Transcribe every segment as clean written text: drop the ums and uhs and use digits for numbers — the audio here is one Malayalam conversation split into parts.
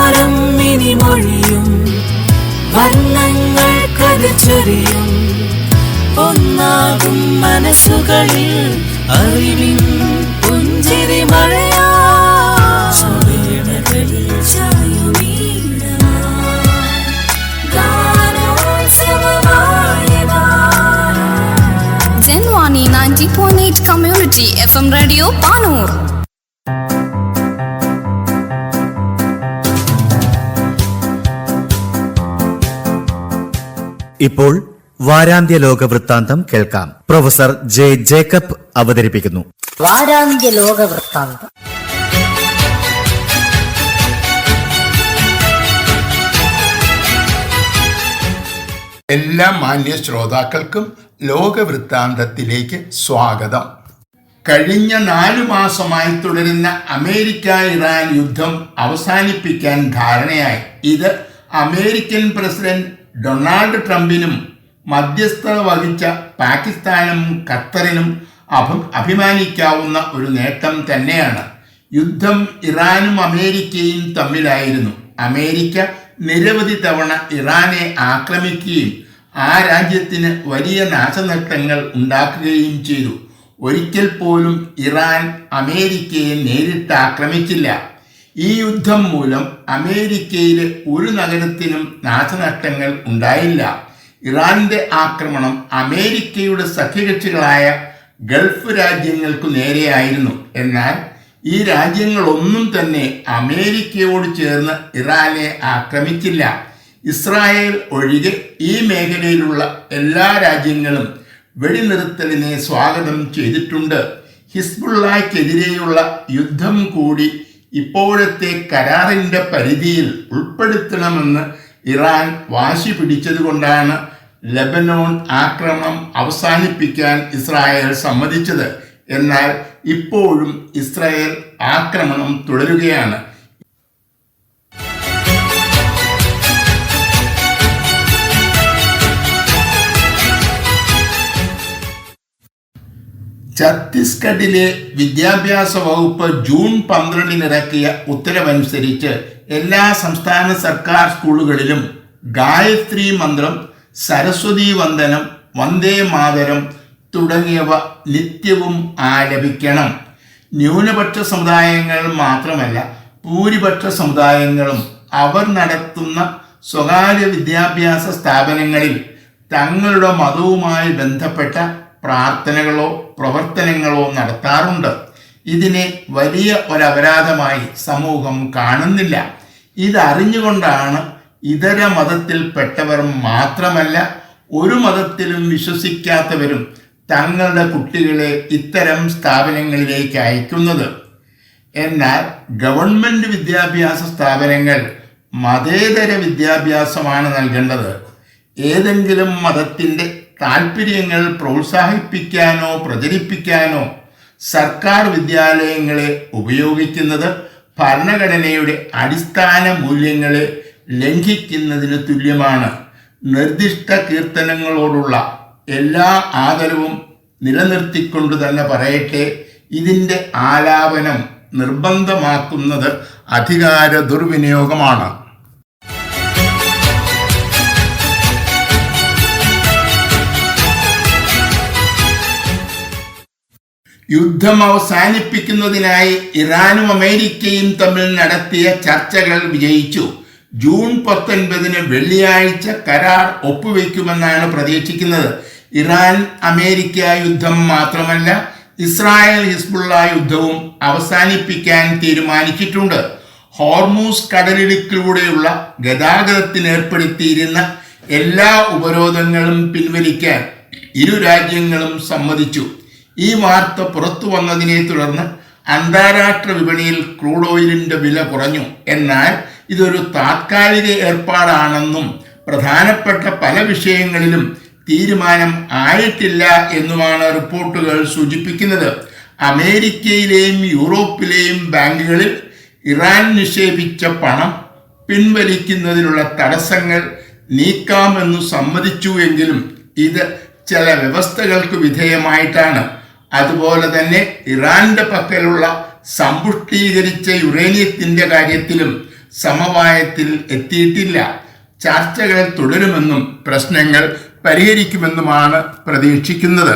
സംസാരം ഇനി മൊഴിയും വർണ്ണങ്ങൾ കതിച്ചൊരിയും ഒന്നാകും മനസ്സുകളിൽ അറിവിൻ പുഞ്ചിരി മഴയാ Genwani 90.8 Community FM Radio Panur. ഇപ്പോൾ വാരാന്ത്യ ലോക വൃത്താന്തം കേൾക്കാം. പ്രൊഫസർ ജെ ജേക്കബ് അവതരിപ്പിക്കുന്നു. വാരാന്ത്യ ലോക വൃത്താന്തം. എല്ലാ മാന്യ ശ്രോതാക്കൾക്കും ലോകവൃത്താന്തത്തിലേക്ക് സ്വാഗതം. കഴിഞ്ഞ 4 മാസമായി തുടരുന്ന അമേരിക്ക ഇറാൻ യുദ്ധം അവസാനിപ്പിക്കാൻ ധാരണയായി. ഇത് അമേരിക്കൻ പ്രസിഡന്റ് ഡൊണാൾഡ് ട്രംപിനും മധ്യസ്ഥത വഹിച്ച പാകിസ്ഥാനും ഖത്തറിനും അഭിമാനിക്കാവുന്ന ഒരു നേട്ടം തന്നെയാണ്. യുദ്ധം ഇറാനും അമേരിക്കയും തമ്മിലായിരുന്നു. അമേരിക്ക നിരവധി തവണ ഇറാനെ ആക്രമിക്കുകയും ആ രാജ്യത്തിന് വലിയ നാശനഷ്ടങ്ങൾ ഉണ്ടാക്കുകയും ചെയ്തു. ഒരിക്കൽ പോലും ഇറാൻ അമേരിക്കയെ നേരിട്ട് ആക്രമിച്ചില്ല. ഈ യുദ്ധം മൂലം അമേരിക്കയിലെ ഒരു നഗരത്തിനും നാശനഷ്ടങ്ങൾ ഉണ്ടായില്ല. ഇറാന്റെ ആക്രമണം അമേരിക്കയുടെ സഖ്യകക്ഷികളായ ഗൾഫ് രാജ്യങ്ങൾക്കു നേരെയായിരുന്നു. എന്നാൽ ഈ രാജ്യങ്ങളൊന്നും തന്നെ അമേരിക്കയോട് ചേർന്ന് ഇറാനെ ആക്രമിച്ചില്ല. ഇസ്രായേൽ ഒഴികെ ഈ മേഖലയിലുള്ള എല്ലാ രാജ്യങ്ങളും വെടിനിർത്തലിനെ സ്വാഗതം ചെയ്തിട്ടുണ്ട്. ഹിസ്ബുള്ളക്കെതിരെയുള്ള യുദ്ധം കൂടി ഇപ്പോഴത്തെ കരാറിൻ്റെ പരിധിയിൽ ഉൾപ്പെടുത്തണമെന്ന് ഇറാൻ വാശി പിടിച്ചതുകൊണ്ടാണ് ലെബനോൺ ആക്രമണം അവസാനിപ്പിക്കാൻ ഇസ്രായേൽ സമ്മതിച്ചത്. എന്നാൽ ഇപ്പോഴും ഇസ്രായേൽ ആക്രമണം തുടരുകയാണ്. ഛത്തീസ്ഗഡിലെ വിദ്യാഭ്യാസ വകുപ്പ് ജൂൺ 12 ഇറക്കിയ ഉത്തരവനുസരിച്ച് എല്ലാ സംസ്ഥാന സർക്കാർ സ്കൂളുകളിലും ഗായത്രി മന്ത്രം, സരസ്വതി വന്ദനം, വന്ദേ മാതരം തുടങ്ങിയവ നിത്യവും ആലപിക്കണം. ന്യൂനപക്ഷ സമുദായങ്ങൾ മാത്രമല്ല, ഭൂരിപക്ഷ സമുദായങ്ങളും അവർ നടത്തുന്ന സ്വകാര്യ വിദ്യാഭ്യാസ സ്ഥാപനങ്ങളിൽ തങ്ങളുടെ മതവുമായി ബന്ധപ്പെട്ട പ്രാർത്ഥനകളോ പ്രവർത്തനങ്ങളോ നടത്താറുണ്ട്. ഇതിനെ വലിയ ഒരപരാധമായി സമൂഹം കാണുന്നില്ല. ഇതറിഞ്ഞുകൊണ്ടാണ് ഇതര മതത്തിൽപ്പെട്ടവർ മാത്രമല്ല ഒരു മതത്തിലും വിശ്വസിക്കാത്തവരും തങ്ങളുടെ കുട്ടികളെ ഇത്തരം സ്ഥാപനങ്ങളിലേക്ക് അയക്കുന്നത്. എന്നാൽ ഗവൺമെൻറ് വിദ്യാഭ്യാസ സ്ഥാപനങ്ങൾ മതേതര വിദ്യാഭ്യാസമാണ് നൽകേണ്ടത്. ഏതെങ്കിലും മതത്തിൻ്റെ താൽപ്പര്യങ്ങൾ പ്രോത്സാഹിപ്പിക്കാനോ പ്രചരിപ്പിക്കാനോ സർക്കാർ വിദ്യാലയങ്ങളെ ഉപയോഗിക്കുന്നത് ഭരണഘടനയുടെ അടിസ്ഥാന മൂല്യങ്ങളെ ലംഘിക്കുന്നതിന് തുല്യമാണ്. നിർദ്ദിഷ്ട കീർത്തനങ്ങളോടുള്ള എല്ലാ ആദരവും നിലനിർത്തിക്കൊണ്ട് തന്നെ പറയട്ടെ, ഇതിൻ്റെ ആലാപനം നിർബന്ധമാക്കുന്നത് അധികാര ദുർവിനിയോഗമാണ്. യുദ്ധം അവസാനിപ്പിക്കുന്നതിനായി ഇറാനും അമേരിക്കയും തമ്മിൽ നടത്തിയ ചർച്ചകൾ വിജയിച്ചു. ജൂൺ 19 വെള്ളിയാഴ്ച കരാർ ഒപ്പുവെക്കുമെന്നാണ് പ്രതീക്ഷിക്കുന്നത്. ഇറാൻ അമേരിക്ക യുദ്ധം മാത്രമല്ല, ഇസ്രായേൽ ഹിസ്ബുള്ള യുദ്ധവും അവസാനിപ്പിക്കാൻ തീരുമാനിച്ചിട്ടുണ്ട്. ഹോർമൂസ് കടലിടുക്കിലൂടെയുള്ള ഗതാഗതത്തിന് ഏർപ്പെടുത്തിയിരുന്ന എല്ലാ ഉപരോധങ്ങളും പിൻവലിക്കാൻ ഇരു രാജ്യങ്ങളും സമ്മതിച്ചു. ഈ വാർത്ത പുറത്തു വന്നതിനെ തുടർന്ന് അന്താരാഷ്ട്ര വിപണിയിൽ ക്രൂഡ് ഓയിലിൻ്റെ വില കുറഞ്ഞു. എന്നാൽ ഇതൊരു താത്കാലിക ഏർപ്പാടാണെന്നും പ്രധാനപ്പെട്ട പല വിഷയങ്ങളിലും തീരുമാനം ആയിട്ടില്ല എന്നുമാണ് റിപ്പോർട്ടുകൾ സൂചിപ്പിക്കുന്നത്. അമേരിക്കയിലെയും യൂറോപ്പിലെയും ബാങ്കുകളിൽ ഇറാൻ നിക്ഷേപിച്ച പണം പിൻവലിക്കുന്നതിനുള്ള തടസ്സങ്ങൾ നീക്കാമെന്നു സമ്മതിച്ചുവെങ്കിലും ഇത് ചില വ്യവസ്ഥകൾക്ക് വിധേയമായിട്ടാണ്. അതുപോലെ തന്നെ ഇറാന്റെ പക്കലുള്ള സമ്പുഷ്ടീകരിച്ച യുറേനിയത്തിൻ്റെ കാര്യത്തിലും സമവായത്തിൽ എത്തിയിട്ടില്ല. ചർച്ചകൾ തുടരുമെന്നും പ്രശ്നങ്ങൾ പരിഹരിക്കുമെന്നുമാണ് പ്രതീക്ഷിക്കുന്നത്.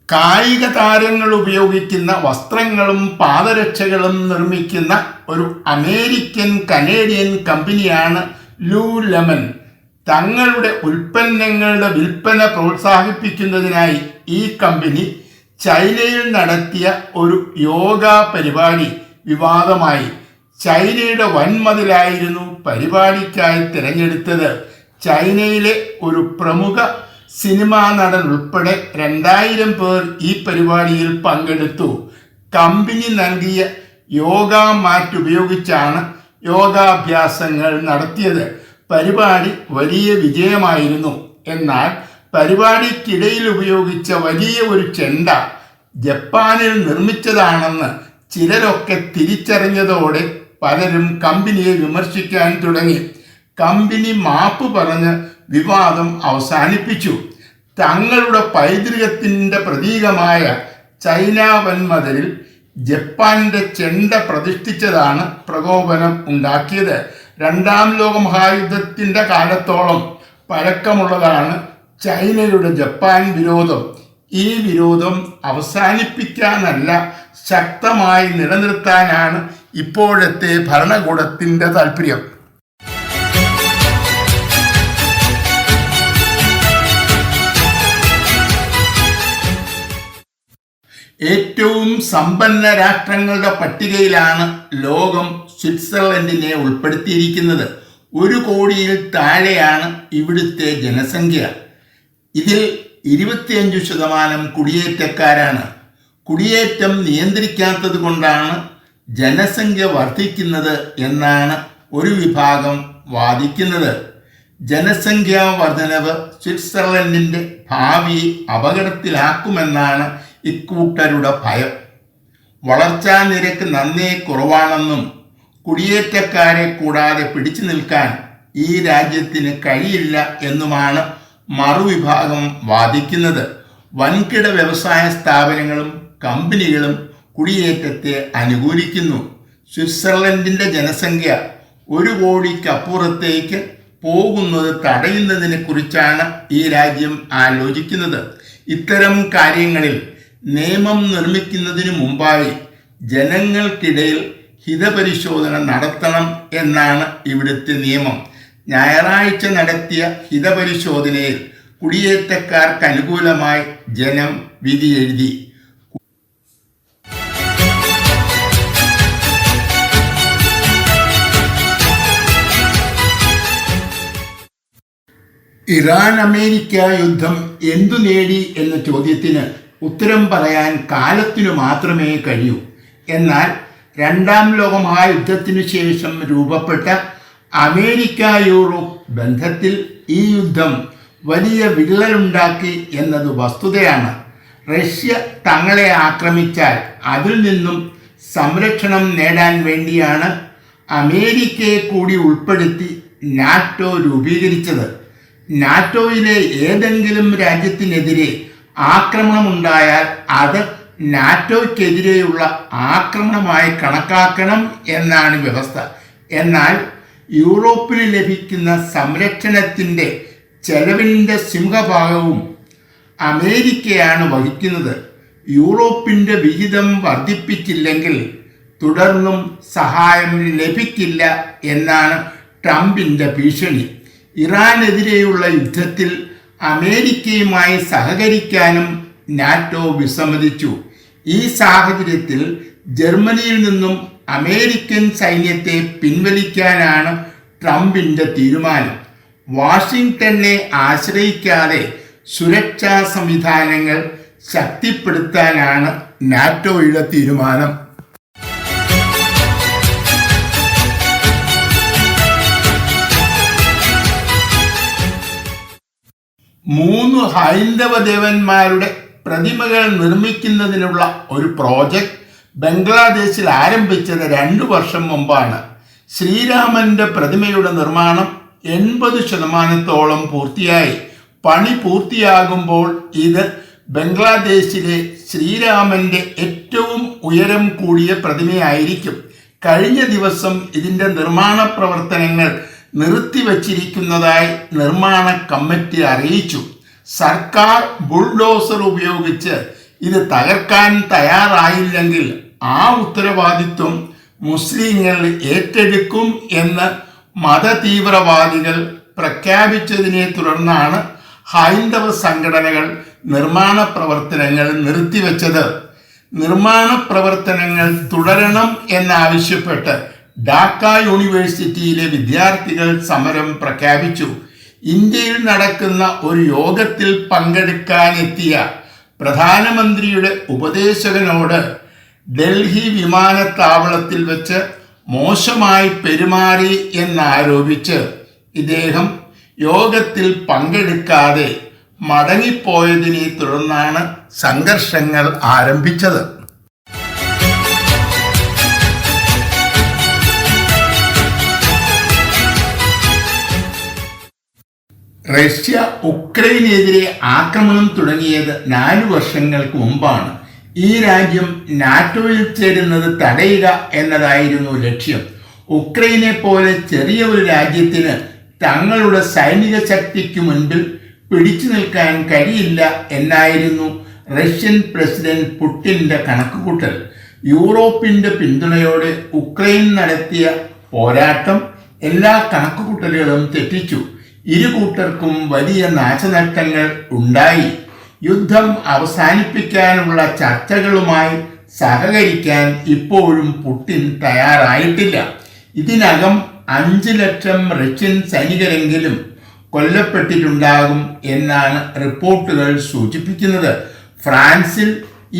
കായിക താരങ്ങൾ ഉപയോഗിക്കുന്ന വസ്ത്രങ്ങളും പാദരക്ഷകളും നിർമ്മിക്കുന്ന ഒരു അമേരിക്കൻ കനേഡിയൻ കമ്പനിയാണ് ലൂലെമൺ. തങ്ങളുടെ ഉൽപ്പന്നങ്ങളുടെ വിൽപ്പന പ്രോത്സാഹിപ്പിക്കുന്നതിനായി ഈ കമ്പനി ചൈനയിൽ നടത്തിയ ഒരു യോഗ പരിപാടി വിവാദമായി. ചൈനയുടെ വൻമതിലായിരുന്നു പരിപാടിക്കായി തിരഞ്ഞെടുത്തത്. ചൈനയിലെ ഒരു പ്രമുഖ സിനിമാ നടൻ ഉൾപ്പെടെ 2000 പേർ ഈ പരിപാടിയിൽ പങ്കെടുത്തു. കമ്പനി നൽകിയ യോഗ മാറ്റ് ഉപയോഗിച്ചാണ് യോഗാഭ്യാസങ്ങൾ നടത്തിയത്. പരിപാടി വലിയ വിജയമായിരുന്നു. എന്നാൽ പരിപാടിക്കിടയിൽ ഉപയോഗിച്ച വലിയ ഒരു ചെണ്ട ജപ്പാനിൽ നിർമ്മിച്ചതാണെന്ന് ചിലരൊക്കെ തിരിച്ചറിഞ്ഞതോടെ പലരും കമ്പനിയെ വിമർശിക്കാൻ തുടങ്ങി. കമ്പനി മാപ്പ് പറഞ്ഞ് വിവാദം അവസാനിപ്പിച്ചു. തങ്ങളുടെ പൈതൃകത്തിൻ്റെ പ്രതീകമായ ചൈന വൻമതിലിൽ ജപ്പാന്റെ ചെണ്ട പ്രതിഷ്ഠിച്ചതാണ് പ്രകോപനം ഉണ്ടാക്കിയത്. 2ാം ലോക മഹായുദ്ധത്തിൻ്റെ കാലത്തോളം പഴക്കമുള്ളതാണ് ചൈനയുടെ ജപ്പാൻ വിരോധം. ഈ വിരോധം അവസാനിപ്പിക്കാനല്ല, ശക്തമായി നിലനിർത്താനാണ് ഇപ്പോഴത്തെ ഭരണകൂടത്തിൻ്റെ താല്പര്യം. ഏറ്റവും സമ്പന്ന രാഷ്ട്രങ്ങളുടെ പട്ടികയിലാണ് ലോകം സ്വിറ്റ്സർലൻഡിനെ ഉൾപ്പെടുത്തിയിരിക്കുന്നത്. 1 കോടിയിൽ താഴെയാണ് ഇവിടുത്തെ ജനസംഖ്യ. ഇതിൽ 25% കുടിയേറ്റക്കാരാണ്. കുടിയേറ്റം നിയന്ത്രിക്കാത്തത് കൊണ്ടാണ് ജനസംഖ്യ വർദ്ധിക്കുന്നത് എന്നാണ് ഒരു വിഭാഗം വാദിക്കുന്നത്. ജനസംഖ്യാ വർധനവ് സ്വിറ്റ്സർലൻഡിൻ്റെ ഭാവി അപകടത്തിലാക്കുമെന്നാണ് ഇക്കൂട്ടരുടെ ഭയം. വളർച്ചാ നിരക്ക് നന്നേ കുറവാണെന്നും കുടിയേറ്റക്കാരെ കൂടാതെ പിടിച്ചു നിൽക്കാൻ ഈ രാജ്യത്തിന് കഴിയില്ല എന്നുമാണ് മറുവിഭാഗം വാദിക്കുന്നത്. വൻകിട വ്യവസായ സ്ഥാപനങ്ങളും കമ്പനികളും കുടിയേറ്റത്തെ അനുകൂലിക്കുന്നു. സ്വിറ്റ്സർലൻഡിൻ്റെ ജനസംഖ്യ 1 കോടിക്കപ്പുറത്തേക്ക് പോകുന്നത് തടയുന്നതിനെ കുറിച്ചാണ് ഈ രാജ്യം ആലോചിക്കുന്നത്. ഇത്തരം കാര്യങ്ങളിൽ നിയമം നിർമ്മിക്കുന്നതിന് മുമ്പായി ജനങ്ങൾക്കിടയിൽ ഹിതപരിശോധന നടത്തണം എന്നാണ് ഇവിടുത്തെ നിയമം. ഞായറാഴ്ച നടത്തിയ ഹിതപരിശോധനയിൽ കുടിയേറ്റക്കാർക്ക് അനുകൂലമായി ജനം വിധിയെഴുതി. ഇറാൻ അമേരിക്ക യുദ്ധം എന്തു നേടി എന്ന ചോദ്യത്തിന് ഉത്തരം പറയാൻ കാലത്തിനു മാത്രമേ കഴിയൂ. എന്നാൽ 2ാം ലോക മഹായുദ്ധത്തിനു ശേഷം രൂപപ്പെട്ട അമേരിക്ക യൂറോപ്പ് ബന്ധത്തിൽ ഈ യുദ്ധം വലിയ വിള്ളലുണ്ടാക്കി എന്നത് വസ്തുതയാണ്. റഷ്യ തങ്ങളെ ആക്രമിച്ചാൽ അതിൽ നിന്നും സംരക്ഷണം നേടാൻ വേണ്ടിയാണ് അമേരിക്കയെ കൂടി ഉൾപ്പെടുത്തി നാറ്റോ രൂപീകരിച്ചത്. നാറ്റോയിലെ ഏതെങ്കിലും രാജ്യത്തിനെതിരെ ആക്രമണമുണ്ടായാൽ അത് നാറ്റോയ്ക്കെതിരെയുള്ള ആക്രമണമായി കണക്കാക്കണം എന്നാണ് വ്യവസ്ഥ. എന്നാൽ യൂറോപ്പിന് ലഭിക്കുന്ന സംരക്ഷണത്തിൻ്റെ ചെലവിൻ്റെ സിംഹഭാഗവും അമേരിക്കയാണ് വഹിക്കുന്നത്. യൂറോപ്പിൻ്റെ വിഹിതം വർദ്ധിപ്പിച്ചില്ലെങ്കിൽ തുടർന്നും സഹായം ലഭിക്കില്ല എന്നാണ് ട്രംപിൻ്റെ ഭീഷണി. ഇറാനെതിരെയുള്ള യുദ്ധത്തിൽ അമേരിക്കയുമായി സഹകരിക്കാനും നാറ്റോ വിസമ്മതിച്ചു. ഈ സാഹചര്യത്തിൽ ജർമ്മനിയിൽ നിന്നും അമേരിക്കൻ സൈന്യത്തെ പിൻവലിക്കാനാണ് ട്രംപിൻ്റെ തീരുമാനം. വാഷിംഗ്ടനെ ആശ്രയിക്കാതെ സുരക്ഷാ സംവിധാനങ്ങൾ ശക്തിപ്പെടുത്താനാണ് നാറ്റോയുടെ തീരുമാനം. മൂന്ന് ഹൈന്ദവ ദേവന്മാരുടെ പ്രതിമകൾ നിർമ്മിക്കുന്നതിനുള്ള ഒരു പ്രോജക്റ്റ് ബംഗ്ലാദേശിൽ ആരംഭിച്ചത് 2 വർഷം മുമ്പാണ്. ശ്രീരാമന്റെ പ്രതിമയുടെ നിർമ്മാണം 80% പൂർത്തിയായി. പണി പൂർത്തിയാകുമ്പോൾ ഇത് ബംഗ്ലാദേശിലെ ശ്രീരാമന്റെ ഏറ്റവും ഉയരം കൂടിയ പ്രതിമയായിരിക്കും. കഴിഞ്ഞ ദിവസം ഇതിൻ്റെ നിർമ്മാണ പ്രവർത്തനങ്ങൾ നിർത്തിവച്ചിരിക്കുന്നതായി നിർമ്മാണ കമ്മിറ്റി അറിയിച്ചു. സർക്കാർ ബുൾഡോസർ ഉപയോഗിച്ച് ഇത് തകർക്കാൻ തയ്യാറായില്ലെങ്കിൽ ആ ഉത്തരവാദിത്വം മുസ്ലിങ്ങൾ ഏറ്റെടുക്കും എന്ന് മതതീവ്രവാദികൾ പ്രഖ്യാപിച്ചതിനെ തുടർന്നാണ് ഹൈന്ദവ സംഘടനകൾ നിർമ്മാണ പ്രവർത്തനങ്ങൾ നിർത്തിവെച്ചത്. നിർമ്മാണ പ്രവർത്തനങ്ങൾ തുടരണം എന്നാവശ്യപ്പെട്ട് ഢാക്ക യൂണിവേഴ്സിറ്റിയിലെ വിദ്യാർത്ഥികൾ സമരം പ്രഖ്യാപിച്ചു. ഇന്ത്യയിൽ നടക്കുന്ന ഒരു യോഗത്തിൽ പങ്കെടുക്കാനെത്തിയ പ്രധാനമന്ത്രിയുടെ ഉപദേശകനോട് ഡൽഹി വിമാനത്താവളത്തിൽ വെച്ച് മോശമായി പെരുമാറി എന്നാരോപിച്ച് ഇദ്ദേഹം യോഗത്തിൽ പങ്കെടുക്കാതെ മടങ്ങിപ്പോയതിനെ തുടർന്നാണ് സംഘർഷങ്ങൾ ആരംഭിച്ചത്. റഷ്യ ഉക്രൈനെതിരെ ആക്രമണം തുടങ്ങിയത് 4 വർഷങ്ങൾക്ക് മുമ്പാണ്. ഈ രാജ്യം നാറ്റോയിൽ ചേരുന്നത് തടയുക എന്നതായിരുന്നു ലക്ഷ്യം. ഉക്രൈനെ പോലെ ചെറിയ ഒരു രാജ്യത്തിന് തങ്ങളുടെ സൈനിക ശക്തിക്ക് മുൻപിൽ പിടിച്ചു നിൽക്കാൻ കഴിയില്ല എന്നായിരുന്നു റഷ്യൻ പ്രസിഡന്റ് പുടിൻ്റെ കണക്കുകൂട്ടൽ. യൂറോപ്പിന്റെ പിന്തുണയോടെ ഉക്രൈൻ നടത്തിയ പോരാട്ടം എല്ലാ കണക്കുകൂട്ടലുകളും തെറ്റിച്ചു. ഇരുകൂട്ടർക്കും വലിയ നാശനഷ്ടങ്ങൾ ഉണ്ടായി. യുദ്ധം അവസാനിപ്പിക്കാനുള്ള ചർച്ചകളുമായി സഹകരിക്കാൻ ഇപ്പോഴും പുടിൻ തയ്യാറായിട്ടില്ല. ഇതിനകം 5 ലക്ഷം റഷ്യൻ സൈനികരെങ്കിലും കൊല്ലപ്പെട്ടിട്ടുണ്ടാകും എന്നാണ് റിപ്പോർട്ടുകൾ സൂചിപ്പിക്കുന്നത്. ഫ്രാൻസിൽ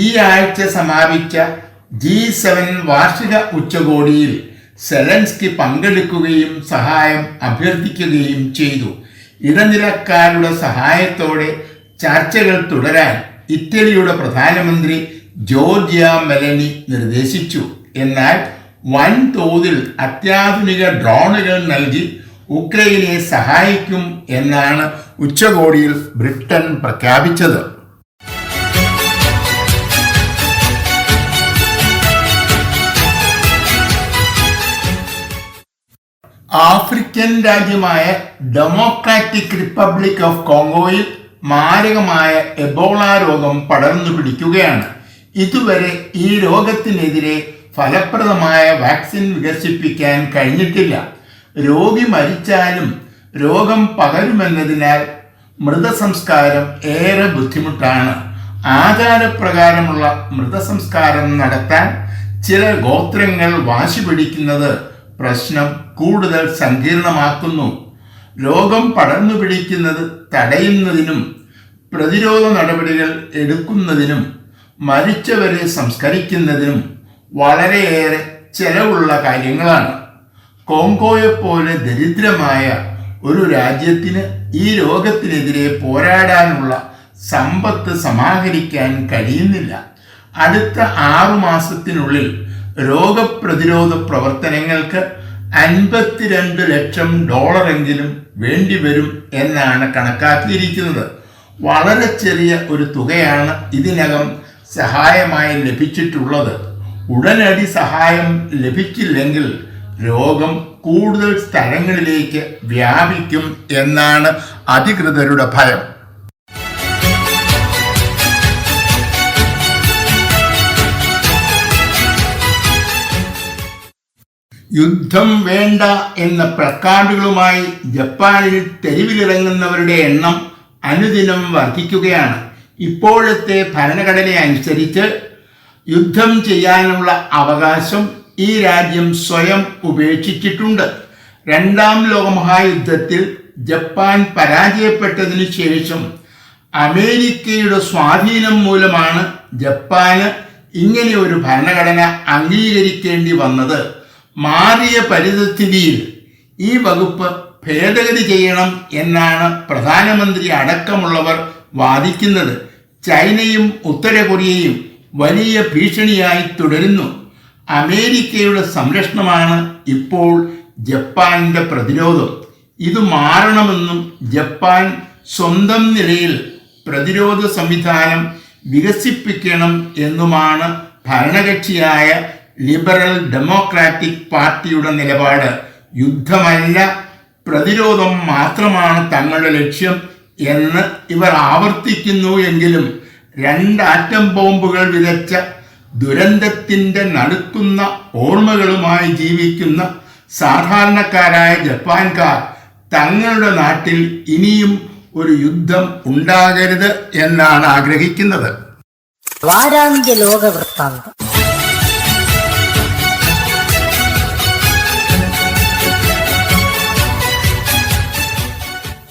ഈ ആഴ്ച സമാപിച്ച G7 വാർഷിക ഉച്ചകോടിയിൽ സെലൻസ്കി പങ്കെടുക്കുകയും സഹായം അഭ്യർത്ഥിക്കുകയും ചെയ്തു. ഇടനിലക്കാരുടെ സഹായത്തോടെ ചർച്ചകൾ തുടരാൻ ഇറ്റലിയുടെ പ്രധാനമന്ത്രി ജോർജിയ മെലനി നിർദ്ദേശിച്ചു. എന്നാൽ വൻതോതിൽ അത്യാധുനിക ഡ്രോണുകൾ നൽകി ഉക്രൈനെ സഹായിക്കും എന്നാണ് ഉച്ചകോടിയിൽ ബ്രിട്ടൻ പ്രഖ്യാപിച്ചത്. ആഫ്രിക്കൻ രാജ്യമായ ഡെമോക്രാറ്റിക് റിപ്പബ്ലിക് ഓഫ് കോങ്കോയിൽ മാരകമായ എബോള രോഗം പടർന്നു പിടിക്കുകയാണ്. ഇതുവരെ ഈ രോഗത്തിനെതിരെ ഫലപ്രദമായ വാക്സിൻ വികസിപ്പിക്കാൻ കഴിഞ്ഞിട്ടില്ല. രോഗി മരിച്ചാലും രോഗം പകരുമെന്നതിനാൽ മൃതസംസ്കാരം ഏറെ ബുദ്ധിമുട്ടാണ്. ആചാരപ്രകാരമുള്ള മൃതസംസ്കാരം നടത്താൻ ചില ഗോത്രങ്ങൾ വാശി പിടിക്കുന്നത് പ്രശ്നം കൂടുതൽ സങ്കീർണമാക്കുന്നു. രോഗം പടർന്നു പിടിക്കുന്നത് തടയുന്നതിനും പ്രതിരോധ നടപടികൾ എടുക്കുന്നതിനും മരിച്ചവരെ സംസ്കരിക്കുന്നതിനും വളരെയേറെ ചെലവുള്ള കാര്യങ്ങളാണ്. കോങ്കോയെപ്പോലെ ദരിദ്രമായ ഒരു രാജ്യത്തിന് ഈ രോഗത്തിനെതിരെ പോരാടാനുള്ള സമ്പത്ത് സമാഹരിക്കാൻ കഴിയുന്നില്ല. അടുത്ത 6 മാസത്തിനുള്ളിൽ രോഗപ്രതിരോധ പ്രവർത്തനങ്ങൾക്ക് $52 ലക്ഷം വേണ്ടിവരും എന്നാണ് കണക്കാക്കിയിരിക്കുന്നത്. വളരെ ചെറിയ ഒരു തുകയാണ് ഇതിനകം സഹായമായി ലഭിച്ചിട്ടുള്ളത്. ഉടനടി സഹായം ലഭിച്ചില്ലെങ്കിൽ രോഗം കൂടുതൽ സ്ഥലങ്ങളിലേക്ക് വ്യാപിക്കും എന്നാണ് അധികൃതരുടെ ഭയം. യുദ്ധം വേണ്ട എന്ന പ്ലക്കാർഡുകളുമായി ജപ്പാനിൽ തെരുവിലിറങ്ങുന്നവരുടെ എണ്ണം അനുദിനം വർദ്ധിക്കുകയാണ്. ഇപ്പോഴത്തെ ഭരണഘടന അനുസരിച്ച് യുദ്ധം ചെയ്യാനുള്ള അവകാശം ഈ രാജ്യം സ്വയം ഉപേക്ഷിച്ചിട്ടുണ്ട്. 2ാം ലോകമഹായുദ്ധത്തിൽ ജപ്പാൻ പരാജയപ്പെട്ടതിനു ശേഷം അമേരിക്കയുടെ സ്വാധീനം മൂലമാണ് ജപ്പാന് ഇങ്ങനെ ഒരു ഭരണഘടന അംഗീകരിക്കേണ്ടി വന്നത്. മാറിയ പരിതസ്ഥിതിയിൽ ഈ വകുപ്പ് ഭേദഗതി ചെയ്യണം എന്നാണ് പ്രധാനമന്ത്രി അടക്കമുള്ളവർ വാദിക്കുന്നത്. ചൈനയും ഉത്തര കൊറിയയും വലിയ ഭീഷണിയായി തുടരുന്നു. അമേരിക്കയുടെ സംരക്ഷണമാണ് ഇപ്പോൾ ജപ്പാന്റെ പ്രതിരോധം. ഇത് മാറണമെന്നും ജപ്പാൻ സ്വന്തം നിലയിൽ പ്രതിരോധ സംവിധാനം വികസിപ്പിക്കണം എന്നുമാണ് ഭരണകക്ഷിയായ ലിബറൽ ഡെമോക്രാറ്റിക് പാർട്ടിയുടെ നിലപാട്. യുദ്ധമല്ല, പ്രതിരോധം മാത്രമാണ് തങ്ങളുടെ ലക്ഷ്യം എന്ന് ഇവർ ആവർത്തിക്കുന്നു എങ്കിലും 2 ആറ്റം ബോംബുകൾ വിതച്ച ദുരന്തത്തിൻ്റെ നടുക്കുന്ന ഓർമ്മകളുമായി ജീവിക്കുന്ന സാധാരണക്കാരായ ജപ്പാൻകാർ തങ്ങളുടെ നാട്ടിൽ ഇനിയും ഒരു യുദ്ധം ഉണ്ടാകരുത് എന്നാണ് ആഗ്രഹിക്കുന്നത്. വാരാന്ത്യ ലോക വൃത്താന്തം.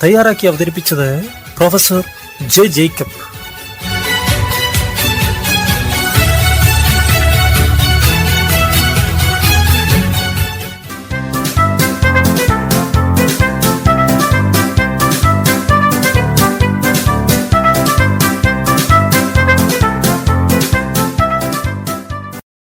തയ്യാറാക്കി അവതരിപ്പിച്ചത് പ്രൊഫസർ ജെ ജേക്കബ്.